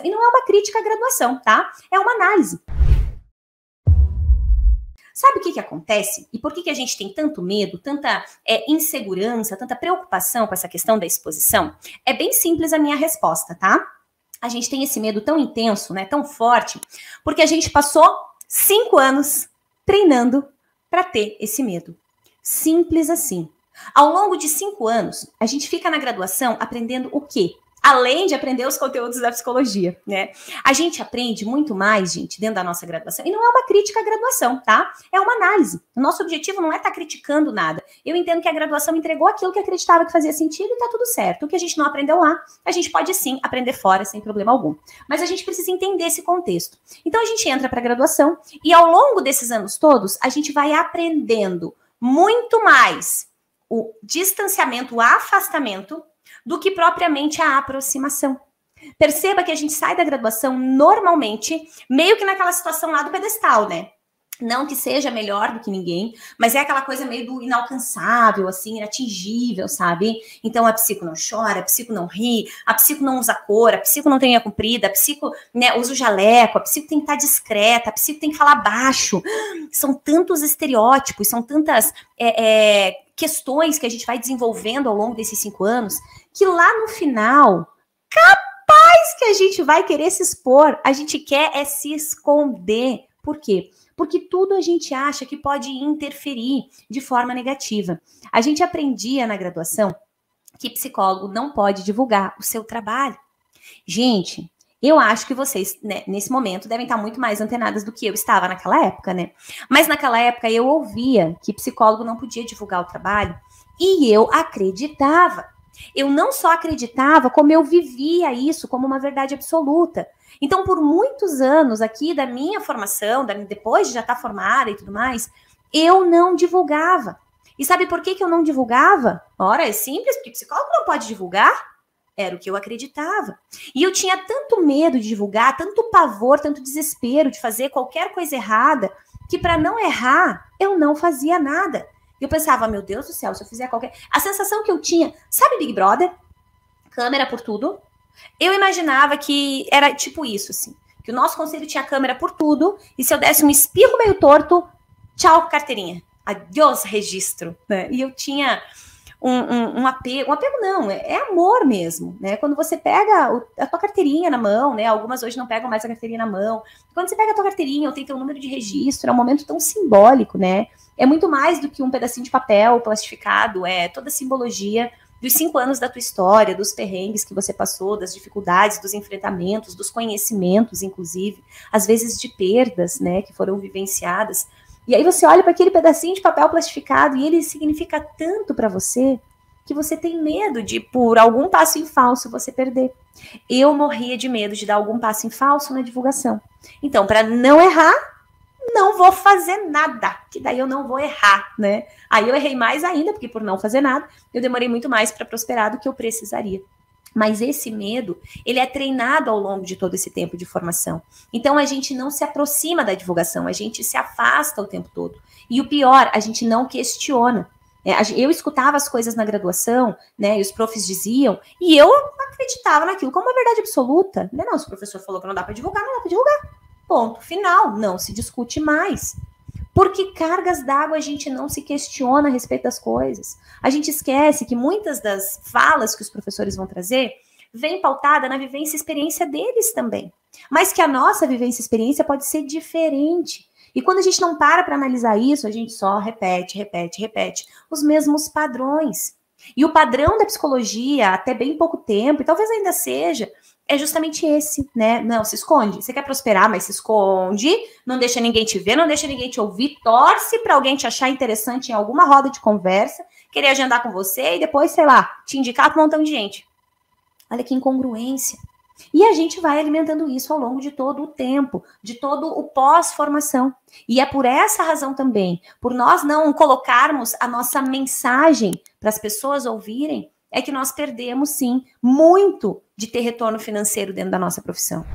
E não é uma crítica à graduação, tá? É uma análise. Sabe o que acontece? E por que a gente tem tanto medo, tanta insegurança, tanta preocupação com essa questão da exposição? É bem simples a minha resposta, tá? A gente tem esse medo tão intenso, né, tão forte, porque a gente passou 5 anos treinando para ter esse medo. Simples assim. Ao longo de 5 anos, a gente fica na graduação aprendendo o quê? Além de aprender os conteúdos da psicologia, né? A gente aprende muito mais, gente, dentro da nossa graduação. E não é uma crítica à graduação, tá? É uma análise. O nosso objetivo não é estar criticando nada. Eu entendo que a graduação entregou aquilo que acreditava que fazia sentido e tá tudo certo. O que a gente não aprendeu lá, a gente pode sim aprender fora, sem problema algum. Mas a gente precisa entender esse contexto. Então a gente entra para a graduação e ao longo desses anos todos, a gente vai aprendendo muito mais o distanciamento, o afastamento, do que propriamente a aproximação. Perceba que a gente sai da graduação normalmente meio que naquela situação lá do pedestal, né? Não que seja melhor do que ninguém, mas é aquela coisa meio do inalcançável, assim, inatingível, sabe? Então a psico não chora, a psico não ri, a psico não usa cor, a psico não tem unha comprida, a psico, né, usa o jaleco, a psico tem que estar discreta, a psico tem que falar baixo. São tantos estereótipos, são tantas questões que a gente vai desenvolvendo ao longo desses 5 anos, que lá no final, capaz que a gente vai querer se expor, a gente quer se esconder. Por quê? Porque tudo a gente acha que pode interferir de forma negativa. A gente aprendia na graduação que psicólogo não pode divulgar o seu trabalho. Gente, eu acho que vocês, né, nesse momento, devem estar muito mais antenadas do que eu estava naquela época, né? Mas naquela época eu ouvia que psicólogo não podia divulgar o trabalho e eu acreditava. Eu não só acreditava, como eu vivia isso como uma verdade absoluta. Então, por muitos anos aqui da minha formação, depois de já estar formada e tudo mais, eu não divulgava. E sabe por que eu não divulgava? Ora, é simples, porque psicólogo não pode divulgar. Era o que eu acreditava. E eu tinha tanto medo de divulgar, tanto pavor, tanto desespero de fazer qualquer coisa errada, que para não errar, eu não fazia nada. Eu pensava, meu Deus do céu, se eu fizer qualquer... A sensação que eu tinha, sabe Big Brother? Câmera por tudo. Eu imaginava que era tipo isso, assim. Que o nosso conselho tinha câmera por tudo, e se eu desse um espirro meio torto, tchau, carteirinha. Adiós, registro. Né? E eu tinha um apego não, é amor mesmo, né? Quando você pega a tua carteirinha na mão, né? Algumas hoje não pegam mais a carteirinha na mão. Quando você pega a tua carteirinha ou tem teu número de registro, é um momento tão simbólico, né? É muito mais do que um pedacinho de papel plastificado, é toda a simbologia dos 5 anos da tua história, dos perrengues que você passou, das dificuldades, dos enfrentamentos, dos conhecimentos, inclusive, às vezes de perdas, né, que foram vivenciadas. E aí você olha para aquele pedacinho de papel plastificado e ele significa tanto para você que você tem medo de, por algum passo em falso, você perder. Eu morria de medo de dar algum passo em falso na divulgação. Então, para não errar, não vou fazer nada, que daí eu não vou errar, né? Aí eu errei mais ainda, porque por não fazer nada, eu demorei muito mais para prosperar do que eu precisaria. Mas esse medo, ele é treinado ao longo de todo esse tempo de formação. Então a gente não se aproxima da divulgação, a gente se afasta o tempo todo. E o pior, a gente não questiona. Eu escutava as coisas na graduação, né, e os profs diziam, e eu acreditava naquilo como uma verdade absoluta. Não, se o professor falou que não dá para divulgar, não dá para divulgar. Ponto final, não se discute mais. Porque cargas d'água a gente não se questiona a respeito das coisas. A gente esquece que muitas das falas que os professores vão trazer vem pautada na vivência e experiência deles também. Mas que a nossa vivência e experiência pode ser diferente. E quando a gente não para analisar isso, a gente só repete os mesmos padrões. E o padrão da psicologia, até bem pouco tempo, e talvez ainda seja, é justamente esse, né? Não, se esconde. Você quer prosperar, mas se esconde, não deixa ninguém te ver, não deixa ninguém te ouvir, torce para alguém te achar interessante em alguma roda de conversa, querer agendar com você e depois, sei lá, te indicar para um montão de gente. Olha que incongruência. E a gente vai alimentando isso ao longo de todo o tempo, de todo o pós-formação. E é por essa razão também, por nós não colocarmos a nossa mensagem para as pessoas ouvirem, é que nós perdemos, sim, muito de ter retorno financeiro dentro da nossa profissão.